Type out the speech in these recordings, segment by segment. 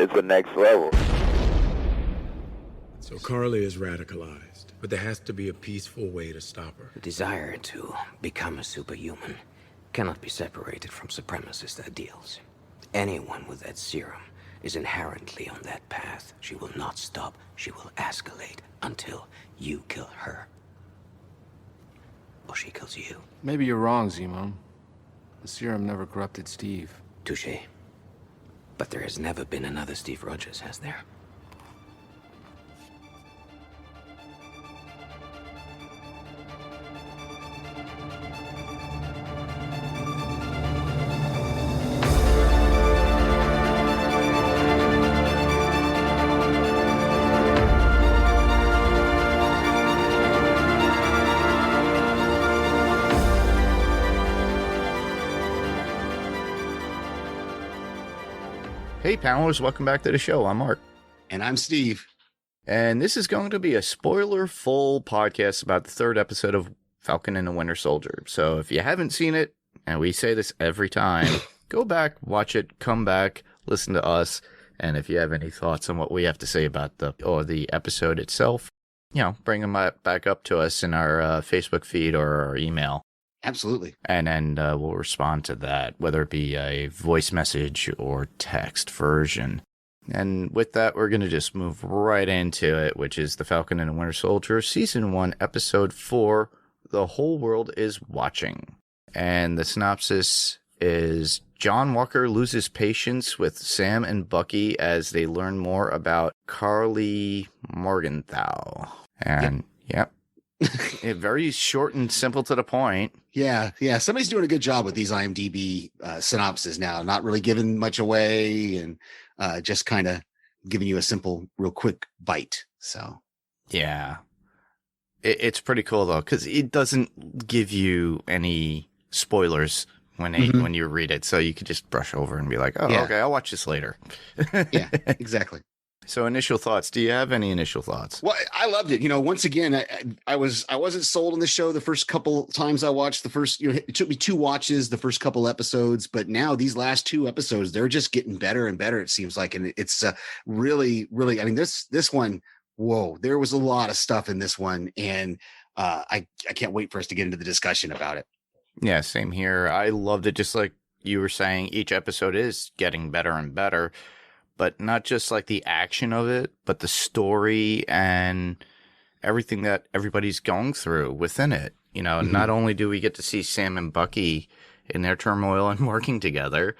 it's the next level. So Carly is radicalized, but there has to be a peaceful way to stop her. The desire to become a superhuman cannot be separated from supremacist ideals. Anyone with that serum is inherently on that path. She will not stop. She will escalate until you kill her. Or she kills you. Maybe you're wrong, Zemo. The serum never corrupted Steve. Touché. But there has never been another Steve Rogers, has there? Hey, panelists, welcome back to the show. I'm Mark. And I'm Steve. And this is going to be a spoiler-full podcast about the third episode of Falcon and the Winter Soldier. So if you haven't seen it, and we say this every time, go back, watch it, come back, listen to us. And if you have any thoughts on what we have to say about the episode itself, bring them back up to us in our Facebook feed or our email. Absolutely. And then we'll respond to that, whether it be a voice message or text version. And with that, we're going to just move right into it, which is The Falcon and the Winter Soldier, Season 1, Episode 4, The Whole World is Watching. And the synopsis is John Walker loses patience with Sam and Bucky as they learn more about Carly Morgenthau. And, yep. Very short and simple to the point. Yeah. Somebody's doing a good job with these IMDb synopses now, not really giving much away and just kind of giving you a simple, real quick bite. So, yeah, it's pretty cool though, because it doesn't give you any spoilers when you read it, so you could just brush over and be like, "Oh, yeah. Okay, I'll watch this later." Yeah, exactly. So initial thoughts. Do you have any initial thoughts? Well, I loved it. Once again, I wasn't sold on the show the first couple times I watched the first, it took me 2 watches, the first couple episodes, but now these last 2 episodes, they're just getting better and better. It seems like, and it's really, really, I mean, this one, whoa, there was a lot of stuff in this one. And I can't wait for us to get into the discussion about it. Yeah, same here. I loved it. Just like you were saying, each episode is getting better and better. But not just like the action of it, but the story and everything that everybody's going through within it. Not only do we get to see Sam and Bucky in their turmoil and working together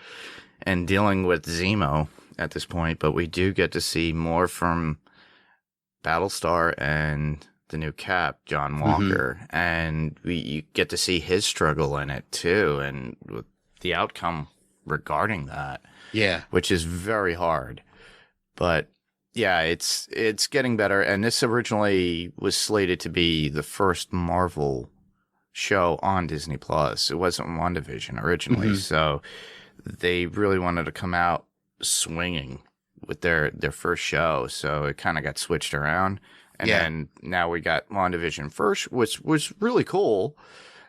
and dealing with Zemo at this point, but we do get to see more from Battlestar and the new Cap, John Walker. And you get to see his struggle in it too, and with the outcome regarding that. Yeah. Which is very hard. But yeah, it's getting better. And this originally was slated to be the first Marvel show on Disney Plus. It wasn't WandaVision originally. So they really wanted to come out swinging with their first show. So it kind of got switched around. And then now we got WandaVision first, which was really cool.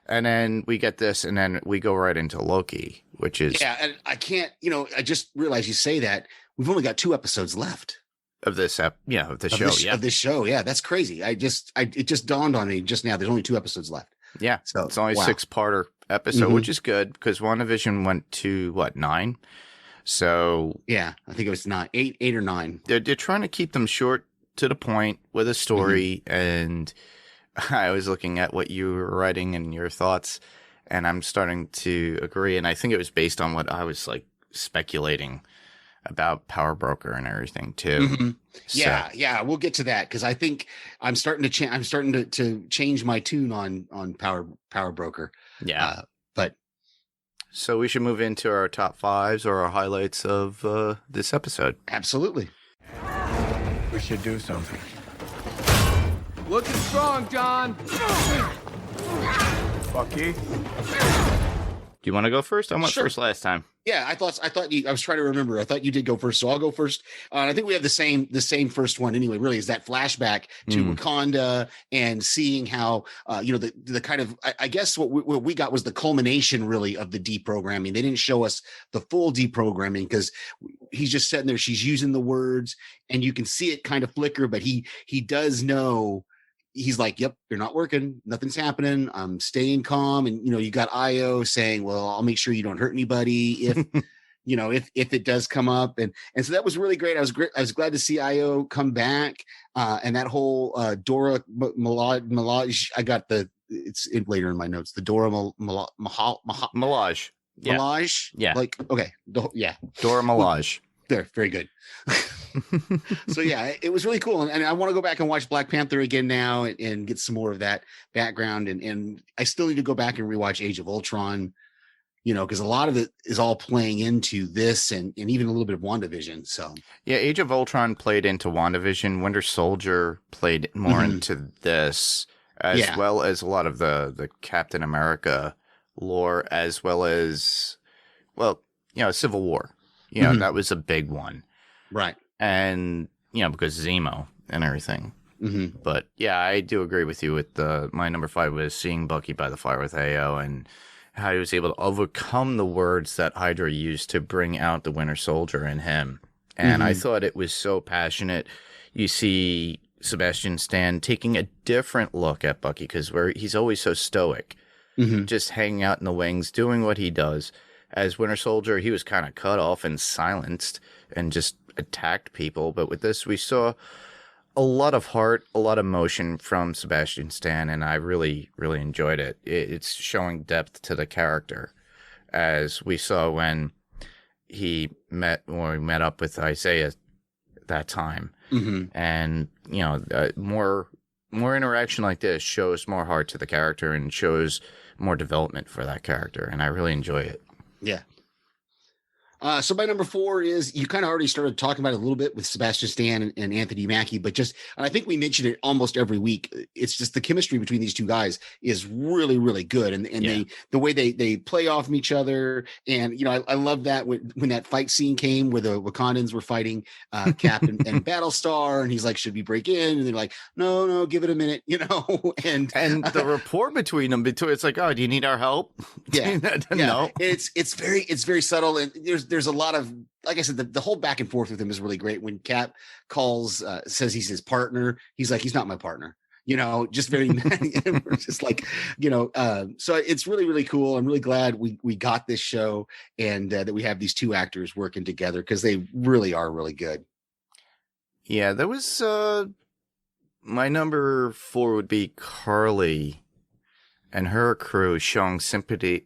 And then we get this, and then we go right into Loki, which is... Yeah, and I can't, I just realized you say that. We've only got 2 episodes left. Of this, of the show, Of this show, yeah. That's crazy. It just dawned on me just now. There's only 2 episodes left. Yeah, so it's only a 6-parter episode, which is good, because WandaVision went to, 9? So... Yeah, I think it was 9, 8 or 9. They're trying to keep them short to the point with a story, and... I was looking at what you were writing and your thoughts, and I'm starting to agree. And I think it was based on what I was speculating about Power Broker and everything too. Yeah, we'll get to that, because I think I'm starting to change my tune on Power Broker. Yeah, but so we should move into our top 5s or our highlights of this episode. Absolutely, we should do something. Looking strong, John. Bucky. Do you want to go first? I went Sure. first last time. Yeah, I thought you. I was trying to remember. I thought you did go first, so I'll go first. I think we have the same first one anyway. Really, is that flashback to Wakanda and seeing how the kind of I guess what we got was the culmination really of the deprogramming. They didn't show us the full deprogramming because he's just sitting there. She's using the words, and you can see it kind of flicker, but he does know. He's like, yep, you're not working. Nothing's happening. I'm staying calm. And, you got Io saying, well, I'll make sure you don't hurt anybody if, if it does come up. And so that was really great. I was glad to see Io come back. And that whole Dora Milaje, I got it's later in my notes, the Dora Milaje. Yeah. Milaje? Yeah. Like, okay. Yeah. Dora Milaje. There. Very good. So yeah, it was really cool, and I want to go back and watch Black Panther again now and get some more of that background, and I still need to go back and rewatch Age of Ultron, because a lot of it is all playing into this and even a little bit of WandaVision. So yeah, Age of Ultron played into WandaVision. Winter Soldier played more into this, as well as a lot of the Captain America lore, as well as Civil War. That was a big one. Right. And, because Zemo and everything. Mm-hmm. But yeah, I do agree with you with my number 5 was seeing Bucky by the fire with AO and how he was able to overcome the words that Hydra used to bring out the Winter Soldier in him. And I thought it was so passionate. You see Sebastian Stan taking a different look at Bucky because he's always so stoic, just hanging out in the wings, doing what he does. As Winter Soldier, he was kind of cut off and silenced and just attacked people. But with this, we saw a lot of heart, a lot of emotion from Sebastian Stan, and I really, really enjoyed it. It's showing depth to the character, as we saw when he met up with Isaiah that time. And, more interaction like this shows more heart to the character and shows more development for that character, and I really enjoy it. Yeah. So my number 4 is, you kind of already started talking about it a little bit with Sebastian Stan and Anthony Mackie, but and I think we mention it almost every week. It's just the chemistry between these two guys is really, really good. And the way they play off of each other. And, I love that when that fight scene came where the Wakandans were fighting Cap and Battlestar, and he's like, should we break in? And they're like, no, give it a minute, and the rapport between them, it's like, oh, do you need our help? Yeah. No. It's very subtle. And there's a lot of, like I said, the whole back and forth with him is really great. When Cap says he's his partner, he's like, he's not my partner, just very, and we're just like, so it's really, really cool. I'm really glad we got this show and that we have these two actors working together because they really are really good. Yeah, that was, my number 4 would be Carly and her crew showing sympathy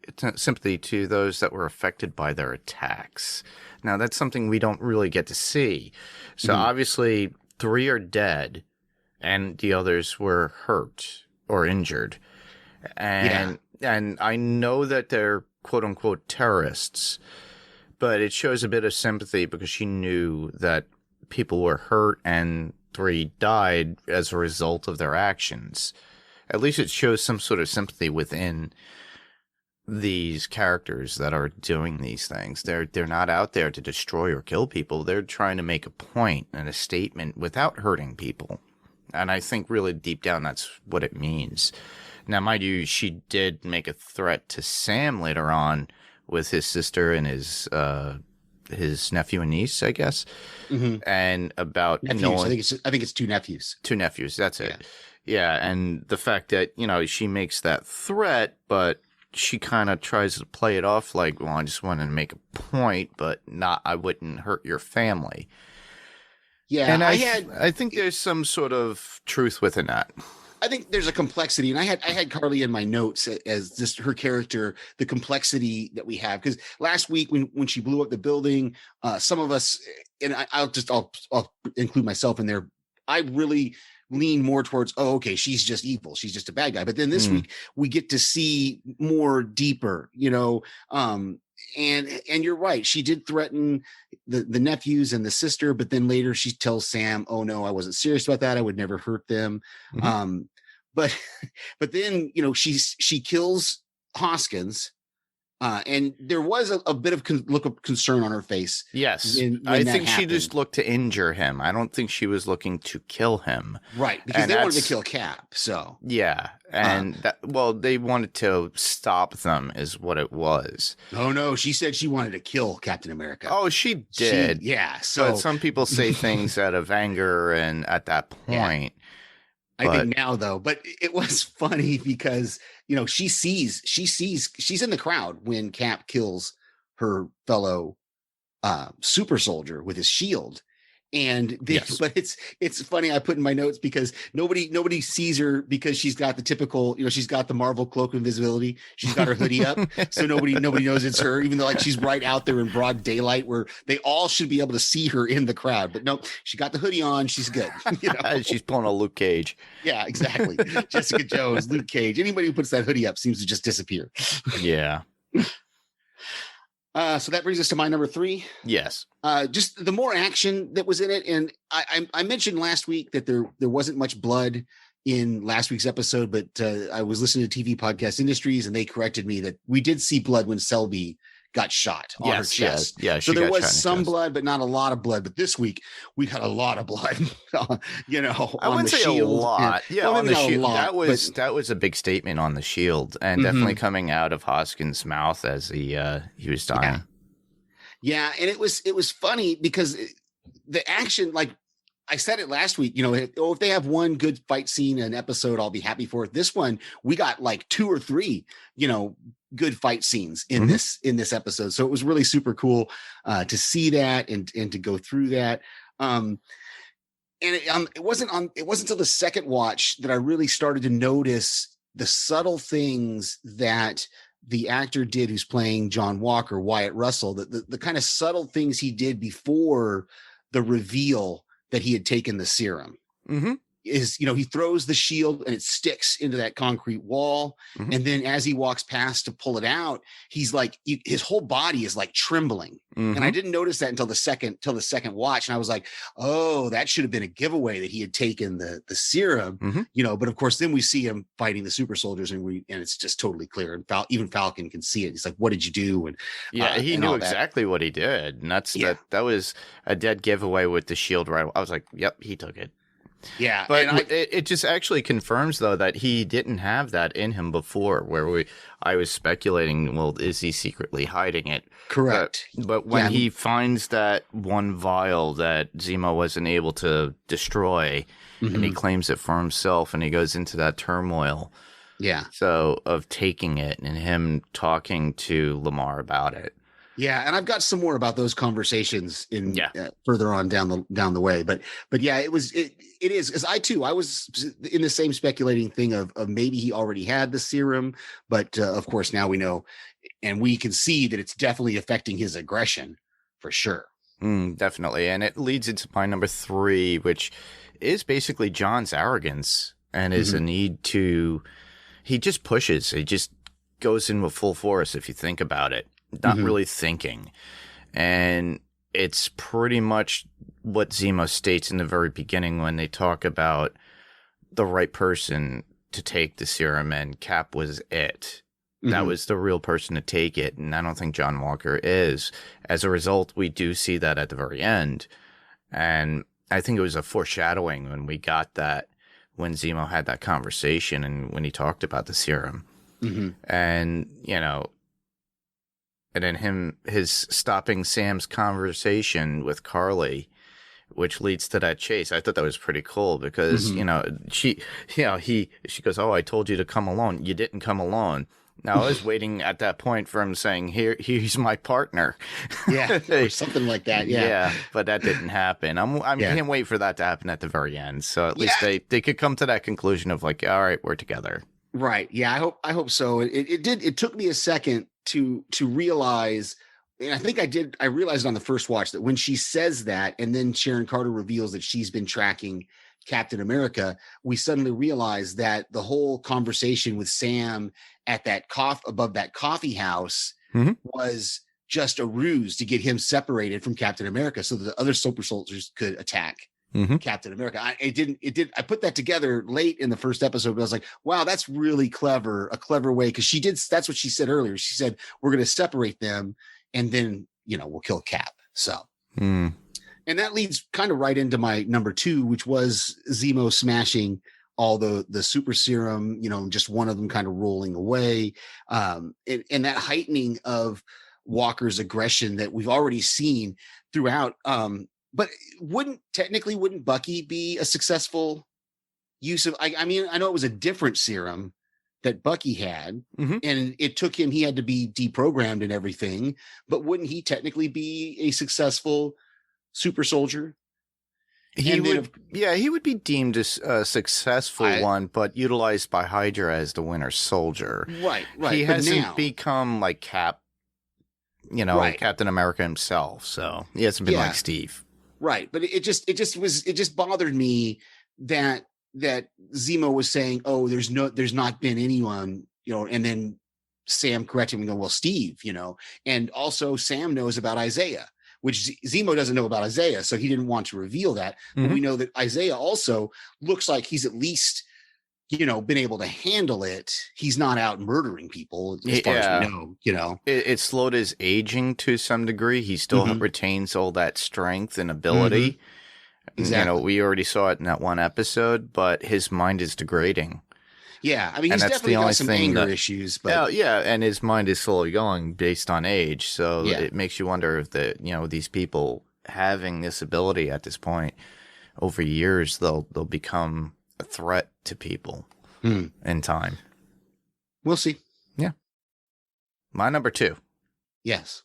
to those that were affected by their attacks. Now, that's something we don't really get to see. So obviously 3 are dead and the others were hurt or injured. And I know that they're quote unquote terrorists, but it shows a bit of sympathy because she knew that people were hurt and 3 died as a result of their actions. At least it shows some sort of sympathy within these characters that are doing these things. They're not out there to destroy or kill people. They're trying to make a point and a statement without hurting people. And I think really deep down that's what it means. Now, mind you, she did make a threat to Sam later on with his sister and his nephew and niece, I guess. And about nephews. I think it's 2 nephews. 2 nephews, that's it. Yeah, and the fact that, she makes that threat, but she kind of tries to play it off like, well, I just wanted to make a point, but I wouldn't hurt your family. Yeah, and I think there's some sort of truth within that. I think there's a complexity, and I had Carly in my notes as just her character, the complexity that we have. Because last week when she blew up the building, some of us, and I'll include myself in there, I really lean more towards, she's just evil, she's just a bad guy. But then this week we get to see more deeper, and you're right, she did threaten the nephews and the sister, but then later she tells Sam, oh no, I wasn't serious about that, I would never hurt them. But then she kills Hoskins, And there was a bit of look of concern on her face. Yes. When I that think she happened. just looked to injure him. I don't think she was looking to kill him. Right, because And they wanted to that's- kill Cap. So Yeah. And they wanted to stop them is what it was. oh no, she said she wanted to kill Captain America. Oh, she did. Yeah. So But some people say things out of anger and at that point. I think now though, but it was funny because she's in the crowd when Cap kills her fellow super soldier with his shield. And Yes. but it's funny. I put in my notes because nobody sees her because she's got the typical, she's got the Marvel cloak of invisibility. She's got her hoodie up, so nobody knows it's her, even though like she's right out there in broad daylight where they all should be able to see her in the crowd. But no, she got the hoodie on. She's good. She's pulling a Luke Cage. Yeah, exactly. Jessica Jones, Luke Cage. Anybody who puts that hoodie up seems to just disappear. Yeah. So that brings us to my number 3. Yes. Just the more action that was in it, and I mentioned last week that there wasn't much blood in last week's episode, but I was listening to TV Podcast Industries, and they corrected me that we did see blood when Selby got shot on her chest. Yeah. So She there got was shot in the some chest. blood, but not a lot of blood. But this week we had a lot of blood. I on wouldn't the say shield. a lot. Yeah, well, on maybe the not a shield. lot, That was a big statement on the shield, and Mhm. definitely coming out of Hoskins' mouth as he was dying. Yeah, and it was funny because the action, like I said it last week, if they have one good fight scene an episode, I'll be happy for it. This one, we got like 2 or 3, good fight scenes in this episode. So it was really super cool to see that and to go through that. And it wasn't until the second watch that I really started to notice the subtle things that the actor did who's playing John Walker, Wyatt Russell, the kind of subtle things he did before the reveal that he had taken the serum. Mm-hmm. Is, he throws the shield and it sticks into that concrete wall. Mhm. And then as he walks past to pull it out, he's like, his whole body is like trembling. And I didn't notice that until the second watch. And I was like, oh, that should have been a giveaway that he had taken the serum, but of course, then we see him fighting the super soldiers and it's just totally clear. And even Falcon can see it. He's like, what did you do? And yeah, he and knew all that. exactly what he did. And that was a dead giveaway with the shield. Right. I was like, yep, he took it. Yeah, but it just actually confirms though that he didn't have that in him before. Where I was speculating, well, is he secretly hiding it? Correct. But when he finds that one vial that Zemo wasn't able to destroy, and he claims it for himself, and he goes into that turmoil. Yeah. So of taking it and him talking to Lamar about it. Yeah, and I've got some more about those conversations in further on down the way. But yeah, it is because I was in the same speculating thing of maybe he already had the serum, but of course now we know, and we can see that it's definitely affecting his aggression for sure. Definitely, and it leads into my number 3, which is basically John's arrogance and is a need to. He just pushes. He just goes in with full force. If you think about it. Not really thinking. And it's pretty much what Zemo states in the very beginning when they talk about the right person to take the serum, and Cap was it. That was the real person to take it, and I don't think John Walker is. As a result, we do see that at the very end. And I think it was a foreshadowing when we got that, when Zemo had that conversation and when he talked about the serum. And, and then his stopping Sam's conversation with Carly, which leads to that chase. I thought that was pretty cool because, she goes, oh, I told you to come alone. You didn't come alone. Now I was waiting at that point for him saying, he's my partner. Yeah. Or something like that. Yeah. Yeah. But that didn't happen. I can't wait for that to happen at the very end. So at least they could come to that conclusion of like, all right, we're together. Right. Yeah. I hope so. It took me a second to realize, and I think I realized on the first watch that when she says that, and then Sharon Carter reveals that she's been tracking Captain America, we suddenly realize that the whole conversation with Sam at that above that coffee house was just a ruse to get him separated from Captain America so that the other super soldiers could attack Captain America. I put that together late in the first episode, but I was like, wow, that's really clever, a clever way. Cause that's what she said earlier. She said, we're going to separate them and then, we'll kill Cap. So, and that leads kind of right into my number 2, which was Zemo smashing all the super serum, just one of them kind of rolling away. And that heightening of Walker's aggression that we've already seen throughout. But wouldn't Bucky be a successful use of, I mean, I know it was a different serum that Bucky had, and it took him, he had to be deprogrammed and everything, but wouldn't he technically be a successful super soldier? He would be deemed as a successful one, but utilized by Hydra as the Winter Soldier. Right. He hasn't become like Cap, Captain America himself. So he hasn't been like Steve. Right. But it just bothered me that Zemo was saying, oh, there's not been anyone, and then Sam corrected him and go, well, Steve, and also Sam knows about Isaiah, which Zemo doesn't know about Isaiah. So he didn't want to reveal that. But we know that Isaiah also looks like he's at least, been able to handle it. He's not out murdering people as far as we know, It slowed his aging to some degree. He still retains all that strength and ability. Exactly. We already saw it in that one episode, but his mind is degrading. Yeah, I mean, he's definitely got some anger issues, but and his mind is slowly going based on age. So it makes you wonder if these people having this ability at this point over years, they'll become a threat to people in time. We'll see. Yeah. My number 2. Yes.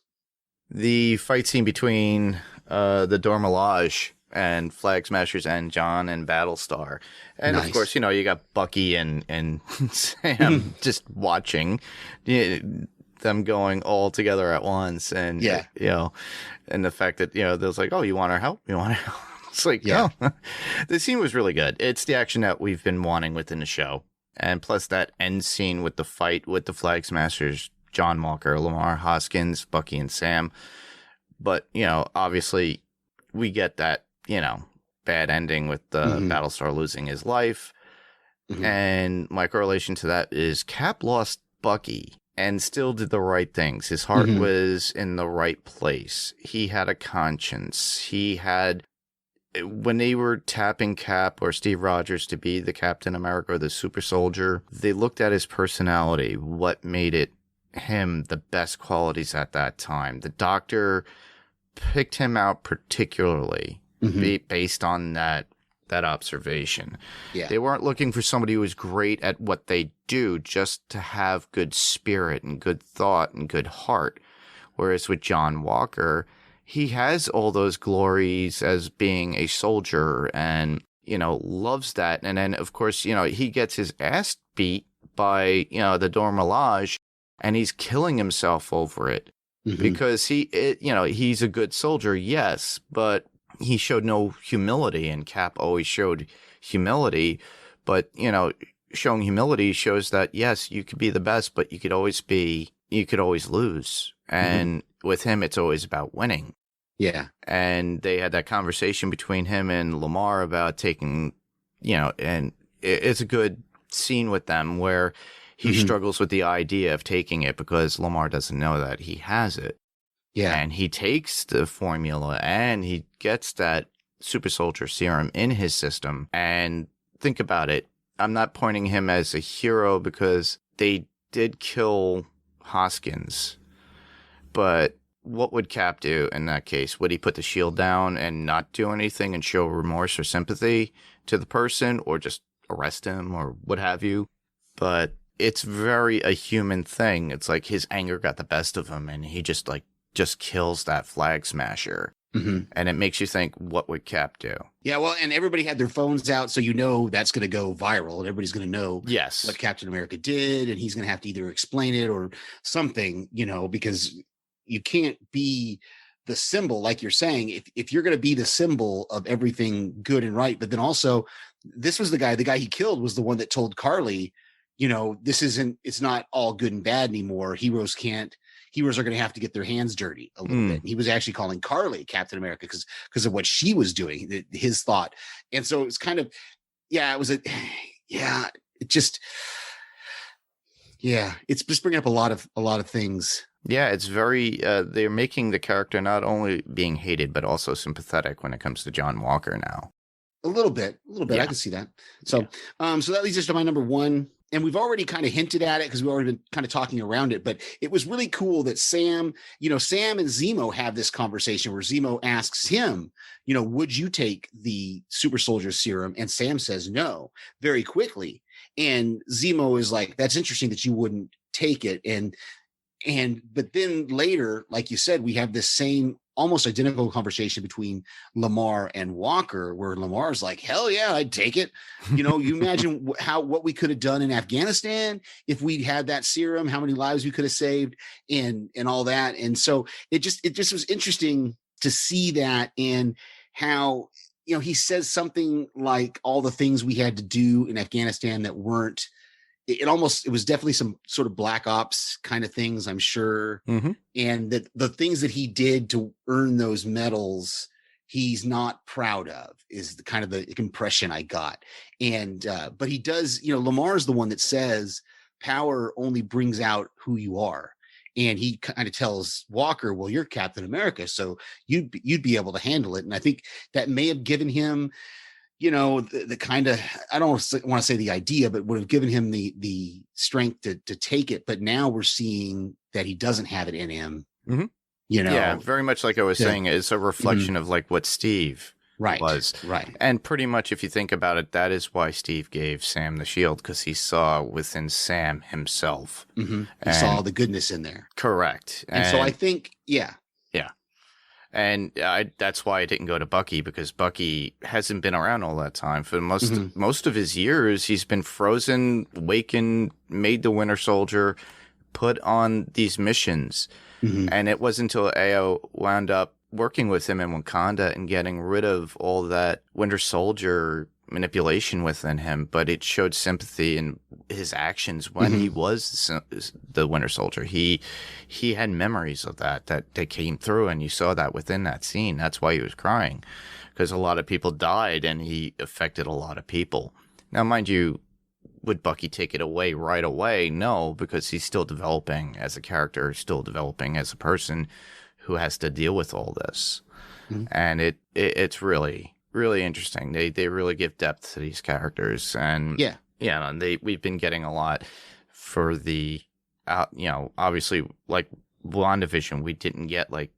The fight scene between the Dormelage and Flag Smashers and John and Battlestar. And of course, you got Bucky and Sam just watching them going all together at once. And, and the fact that, there's like, oh, you want our help? You want our help? It's like, the scene was really good. It's the action that we've been wanting within the show. And plus that end scene with the fight with the Flag Smashers, John Walker, Lamar Hoskins, Bucky and Sam. But, obviously we get that, bad ending with the Battlestar losing his life. And my correlation to that is Cap lost Bucky and still did the right things. His heart was in the right place. He had a conscience. He had, when they were tapping Cap or Steve Rogers to be the Captain America or the super soldier, they looked at his personality, what made it him the best qualities at that time. The Doctor picked him out particularly based on that observation. Yeah. They weren't looking for somebody who was great at what they do, just to have good spirit and good thought and good heart. Whereas with John Walker, he has all those glories as being a soldier and, loves that. And then, of course, he gets his ass beat by, the Dormelage, and he's killing himself over it because he's a good soldier, yes, but he showed no humility, and Cap always showed humility. But, showing humility shows that, yes, you could be the best, but you could always lose. And with him, it's always about winning. Yeah. And they had that conversation between him and Lamar about taking, and it's a good scene with them where he struggles with the idea of taking it because Lamar doesn't know that he has it. Yeah. And he takes the formula and he gets that super soldier serum in his system. And think about it. I'm not pointing him as a hero because they did kill Hoskins, but what would Cap do in that case? Would he put the shield down and not do anything and show remorse or sympathy to the person, or just arrest him or what have you? But it's very a human thing. It's like his anger got the best of him and he just kills that Flag Smasher. And it makes you think, what would Cap do? Yeah, well, and everybody had their phones out, so that's going to go viral, and everybody's going to know what Captain America did, and he's going to have to either explain it or something, because you can't be the symbol, like you're saying, if you're going to be the symbol of everything good and right. But then also, this was the guy he killed was the one that told Carly, it's not all good and bad anymore. Heroes can't heroes are going to have to get their hands dirty a little bit. And he was actually calling Carly Captain America because of what she was doing, his thought. And so it's kind of, it just it's just bringing up a lot of things. Yeah, it's very, they're making the character not only being hated, but also sympathetic when it comes to John Walker now. A little bit. Yeah. I can see that. So, so that leads us to my number one. And we've already kind of hinted at it because we've already been kind of talking around it, but it was really cool that Sam and Zemo have this conversation where Zemo asks him, would you take the super soldier serum? And Sam says no very quickly. And Zemo is like, that's interesting that you wouldn't take it. But then later, like you said, we have this same almost identical conversation between Lamar and Walker, where Lamar's like, hell yeah, I'd take it. You imagine what we could have done in Afghanistan if we'd had that serum, how many lives we could have saved and all that. And so it just was interesting to see that, and how, he says something like all the things we had to do in Afghanistan that weren't, it was definitely some sort of black ops kind of things, I'm sure. Mm-hmm. And that the things that he did to earn those medals, he's not proud of, is the kind of the impression I got. And, but he does, Lamar's the one that says power only brings out who you are. And he kind of tells Walker, well, you're Captain America, so you'd be able to handle it. And I think that may have given him, the kind of, I don't want to say the idea, but would have given him the strength to take it. But now we're seeing that he doesn't have it in him. Mm-hmm. Yeah, very much like I was saying, it's a reflection of like what Steve was. Right. And pretty much if you think about it, that is why Steve gave Sam the shield, because he saw within Sam himself. Mm-hmm. He saw the goodness in there. Correct. And so I think, yeah. And that's why I didn't go to Bucky, because Bucky hasn't been around all that time. For most of his years, he's been frozen, wakened, made the Winter Soldier, put on these missions. Mm-hmm. And it wasn't until AO wound up working with him in Wakanda and getting rid of all that Winter Soldier manipulation within him, but it showed sympathy in his actions when he was the Winter Soldier. He had memories of that came through, and you saw that within that scene. That's why he was crying, because a lot of people died and he affected a lot of people. Now, mind you, would Bucky take it away right away? No, because he's still developing as a character, still developing as a person who has to deal with all this. And it's really interesting. They really give depth to these characters, and we've been getting a lot for the obviously, like WandaVision, we didn't get like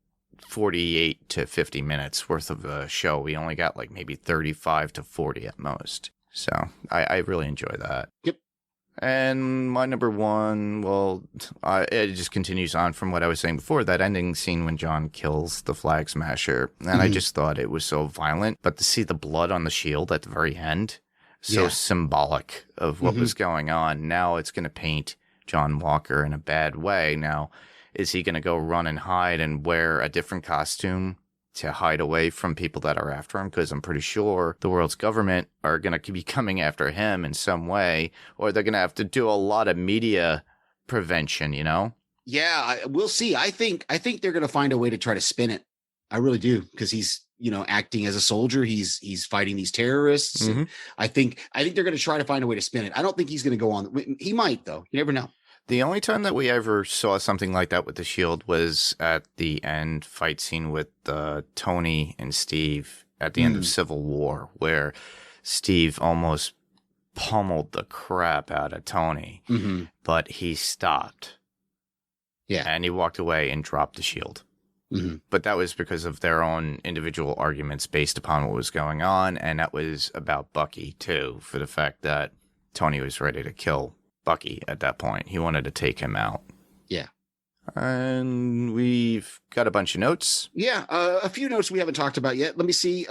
48 to 50 minutes worth of a show. We only got like maybe 35 to 40 at most. So I really enjoy that. Yep. And my number one, well, it just continues on from what I was saying before, that ending scene when John kills the Flag Smasher. And I just thought it was so violent. But to see the blood on the shield at the very end, so symbolic of what was going on. Now it's going to paint John Walker in a bad way. Now, is he going to go run and hide and wear a different costume to hide away from people that are after him? Because I'm pretty sure the world's government are going to be coming after him in some way, or they're going to have to do a lot of media prevention, Yeah, we'll see. I think they're going to find a way to try to spin it. I really do, because he's, acting as a soldier. He's fighting these terrorists. I think they're going to try to find a way to spin it. I don't think he's going to go on. He might, though. You never know. The only time that we ever saw something like that with the shield was at the end fight scene with Tony and Steve at the end of Civil War, where Steve almost pummeled the crap out of Tony, but he stopped. Yeah. And he walked away and dropped the shield. But that was because of their own individual arguments based upon what was going on. And that was about Bucky, too, for the fact that Tony was ready to kill Bucky at that point. He wanted to take him out. Yeah. And we've got a bunch of notes. Yeah, a few notes we haven't talked about yet. Let me see.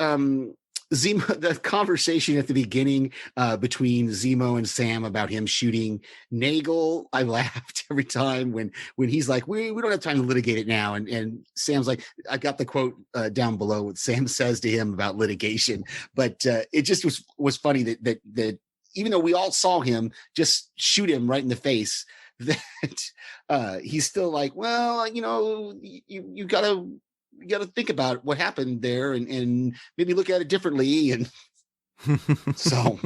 Zemo, the conversation at the beginning between Zemo and Sam about him shooting Nagel. I laughed every time when he's like, we don't have time to litigate it now. And Sam's like, I got the quote down below what Sam says to him about litigation. But it just was funny that even though we all saw him just shoot him right in the face, that he's still like, well, you gotta think about what happened there and maybe look at it differently. And so,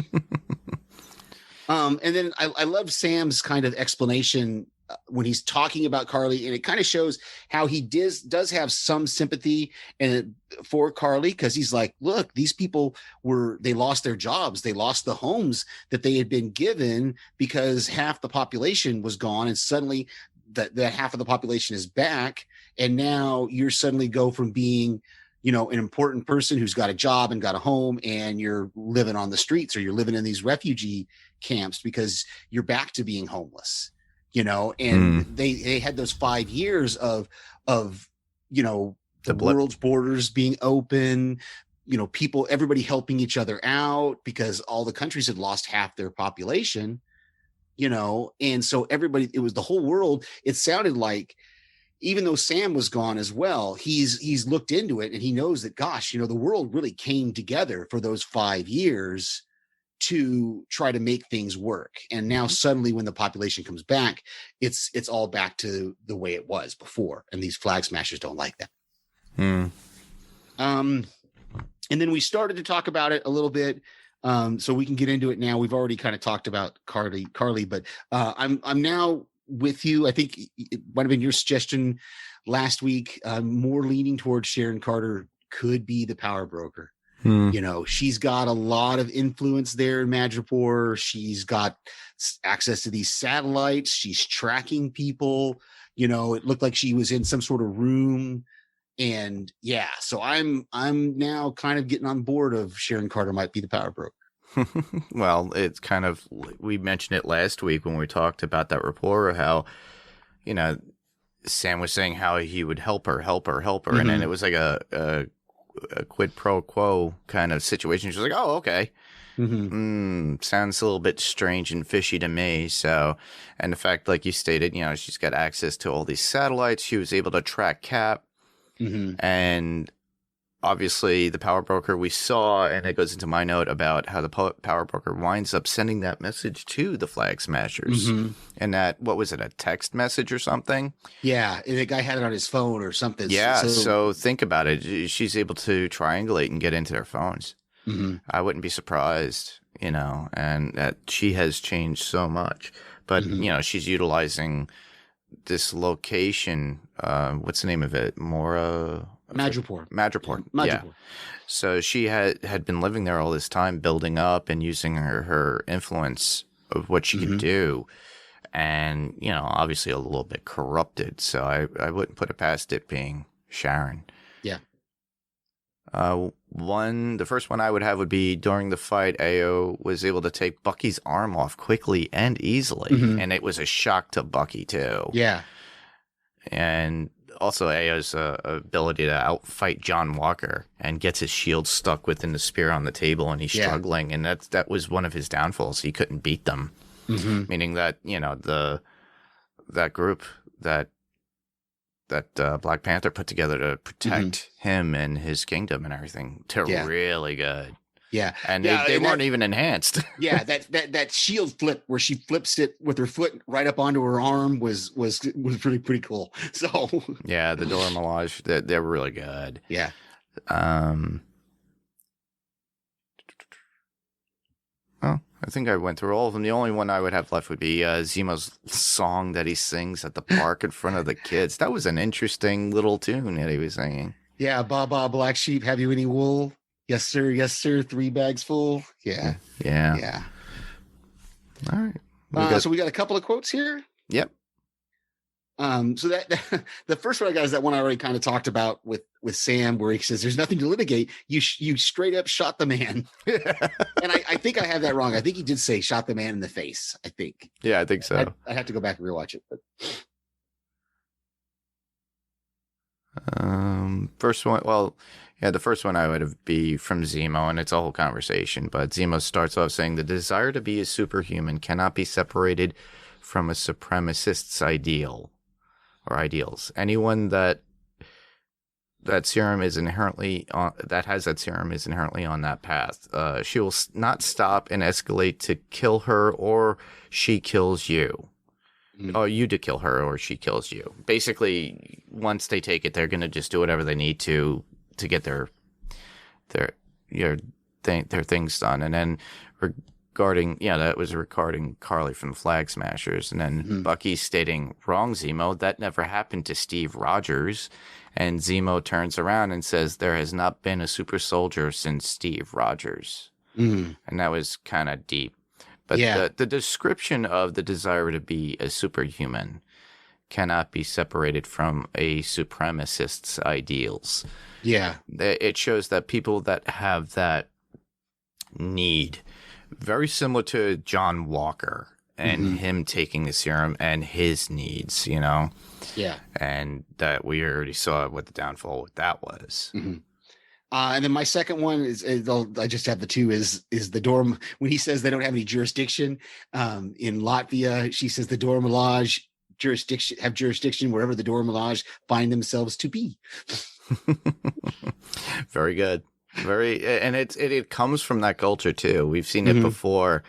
and then I love Sam's kind of explanation when he's talking about Carly, and it kind of shows how he does have some sympathy and for Carly, because he's like, look, these people they lost their jobs, they lost the homes that they had been given because half the population was gone, and suddenly that half of the population is back, and now you're suddenly go from being an important person who's got a job and got a home, and you're living on the streets, or you're living in these refugee camps because you're back to being homeless. And they had those 5 years of the world's borders being open, everybody helping each other out, because all the countries had lost half their population, and so everybody, it was the whole world. It sounded like, even though Sam was gone as well, he's looked into it, and he knows that, gosh, the world really came together for those 5 years to try to make things work. And now suddenly when the population comes back, it's all back to the way it was before. And these flag smashers don't like that. And then we started to talk about it a little bit. So we can get into it now. We've already kind of talked about Carly, but I'm now with you. I think it might have been your suggestion last week, more leaning towards Sharon Carter could be the power broker. She's got a lot of influence there in Madripoor. She's got access to these satellites. She's tracking people. It looked like she was in some sort of room. And yeah, so I'm now kind of getting on board of Sharon Carter might be the power broker. Well, it's kind of, we mentioned it last week when we talked about that report, how, Sam was saying how he would help her. And then it was like a quid pro quo kind of situation. She's like, oh, okay. Sounds a little bit strange and fishy to me. So, and the fact, like you stated, she's got access to all these satellites. She was able to track Cap. And obviously the power broker we saw, and it goes into my note about how the power broker winds up sending that message to the flag smashers. And that, what was it, a text message or something? Yeah, the guy had it on his phone or something. Yeah, so think about it. She's able to triangulate and get into their phones. I wouldn't be surprised, and that she has changed so much. But, she's utilizing this location. What's the name of it? Madripoor. Yeah. So she had been living there all this time, building up and using her influence of what she can do. And, obviously a little bit corrupted. So I wouldn't put it past it being Sharon. Yeah. The first one I would have would be during the fight, Ao was able to take Bucky's arm off quickly and easily. And it was a shock to Bucky too. Yeah. And also Ao's ability to outfight John Walker and gets his shield stuck within the spear on the table, and he's struggling. And that was one of his downfalls. He couldn't beat them. Meaning that, that group that Black Panther put together to protect him and his kingdom and everything, really good. Yeah. And they weren't even enhanced. Yeah, that shield flip where she flips it with her foot right up onto her arm was pretty cool. So yeah, the Dora Milaje, they're really good. Yeah. Oh, I think I went through all of them. The only one I would have left would be Zemo's song that he sings at the park in front of the kids. That was an interesting little tune that he was singing. Yeah, Ba Ba Black Sheep, have you any wool? Yes, sir. Yes, sir. 3 bags full. Yeah. Yeah. All right. So we got a couple of quotes here. Yep. So that the first one I got is that one I already kind of talked about with Sam, where he says, "There's nothing to litigate. You straight up shot the man." And I think I have that wrong. I think he did say shot the man in the face. I think. Yeah, I think so. I have to go back and rewatch it. But first one. Well, yeah, the first one I would be from Zemo, and it's a whole conversation. But Zemo starts off saying, "The desire to be a superhuman cannot be separated from a supremacist's ideals. Anyone that serum is inherently on, that has that serum is inherently on that path. She will not stop and escalate to kill her, or she kills you." oh, you to kill her or she kills you. Basically, once they take it, they're going to just do whatever they need to get their things done. And then regarding, that was regarding Carly from Flag Smashers. And then Bucky stating, wrong, Zemo, that never happened to Steve Rogers. And Zemo turns around and says, there has not been a super soldier since Steve Rogers. And that was kind of deep. But the description of the desire to be a superhuman cannot be separated from a supremacist's ideals. Yeah. It shows that people that have that need, very similar to John Walker and him taking the serum and his needs, Yeah. And that we already saw what the downfall with that was. And then my second one is I just have the two is the dorm when he says they don't have any jurisdiction in Latvia. She says the Dormelage jurisdiction wherever the Dormelage find themselves to be. Very good. And it comes from that culture too. We've seen it before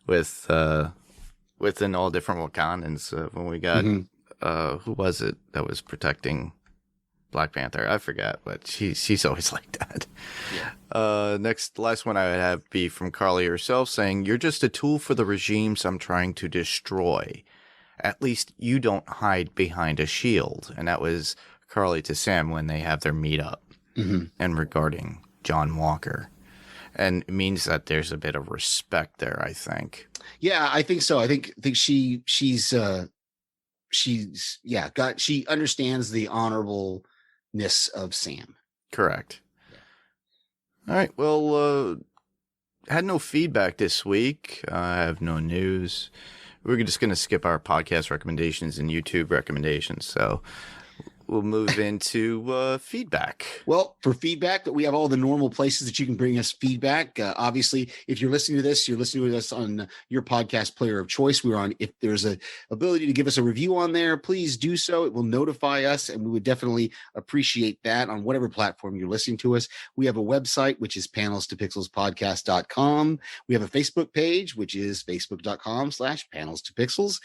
within all different Wakandans when we got who was it that was protecting Black Panther? I forgot, but she's always like that. Last one I would have be from Carly herself saying, "You're just a tool for the regimes I'm trying to destroy. At least you don't hide behind a shield." And that was Carly to Sam when they have their meetup and regarding John Walker. And it means that there's a bit of respect there, I think. Yeah, I think so. I think she understands the honorableness of Sam. Correct. All right. Well, had no feedback this week. I have no news. We're just going to skip our podcast recommendations and YouTube recommendations. So we'll move into feedback. Well, for feedback, we have all the normal places that you can bring us feedback. Obviously, if you're listening to this, you're listening to us on your podcast player of choice. We're on. If there's a ability to give us a review on there, please do so. It will notify us, and we would definitely appreciate that on whatever platform you're listening to us. We have a website, which is panelstopixelspodcast.com. We have a Facebook page, which is facebook.com/panelstopixels.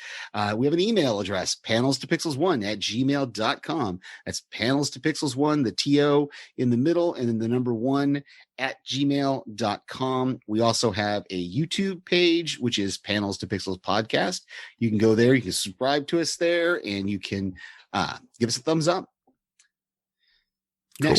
We have an email address, panelstopixels1@gmail.com. That's panels to pixels 1, the TO in the middle, and then the number 1 @gmail.com. We also have a YouTube page, which is Panels to Pixels Podcast. You can go there, you can subscribe to us there, and you can give us a thumbs up. Cool.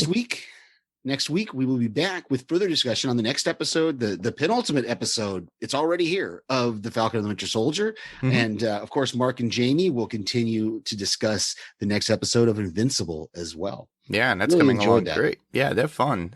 Next week, we will be back with further discussion on the next episode, the penultimate episode. It's already here of the Falcon and the Winter Soldier. And of course, Mark and Jamie will continue to discuss the next episode of Invincible as well. Yeah, and that's really coming along great. Yeah, they're fun.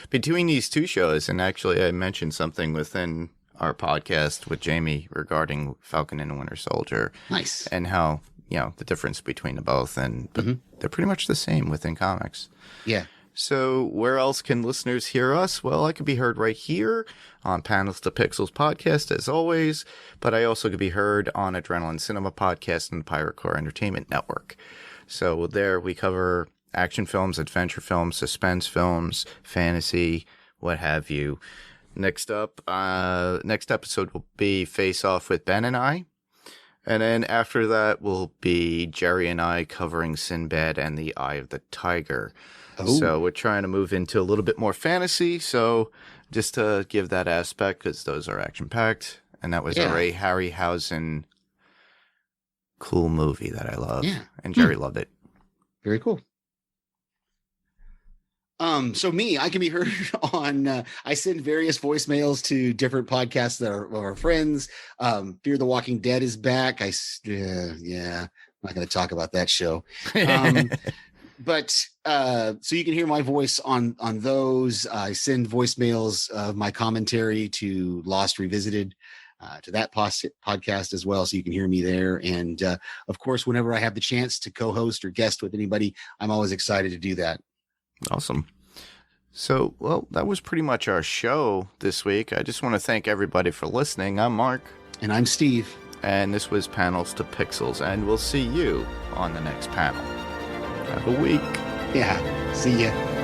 Between these two shows, and actually I mentioned something within our podcast with Jamie regarding Falcon and the Winter Soldier. Nice. And how, the difference between the both. And but they're pretty much the same within comics. Yeah. So where else can listeners hear us? Well, I could be heard right here on Panels to Pixels podcast, as always, but I also could be heard on Adrenaline Cinema podcast and the Pirate Core Entertainment Network. So there we cover action films, adventure films, suspense films, fantasy, what have you. Next episode will be Face Off with Ben and I. And then after that will be Jerry and I covering Sinbad and the Eye of the Tiger. So we're trying to move into a little bit more fantasy. So just to give that aspect, because those are action-packed. And that was a Ray Harryhausen cool movie that I love. Yeah. And Jerry loved it. Very cool. So I can be heard on, I send various voicemails to different podcasts that are our friends. Fear the Walking Dead is back. I'm not going to talk about that show. But so you can hear my voice on those. I send voicemails of my commentary to Lost Revisited, to that podcast as well, so you can hear me there. And of course, whenever I have the chance to co-host or guest with anybody, I'm always excited to do that. Awesome. So, well, that was pretty much our show this week. I just want to thank everybody for listening. I'm Mark. And I'm Steve. And this was Panels to Pixels, and we'll see you on the next panel. Have a week. Yeah. See ya.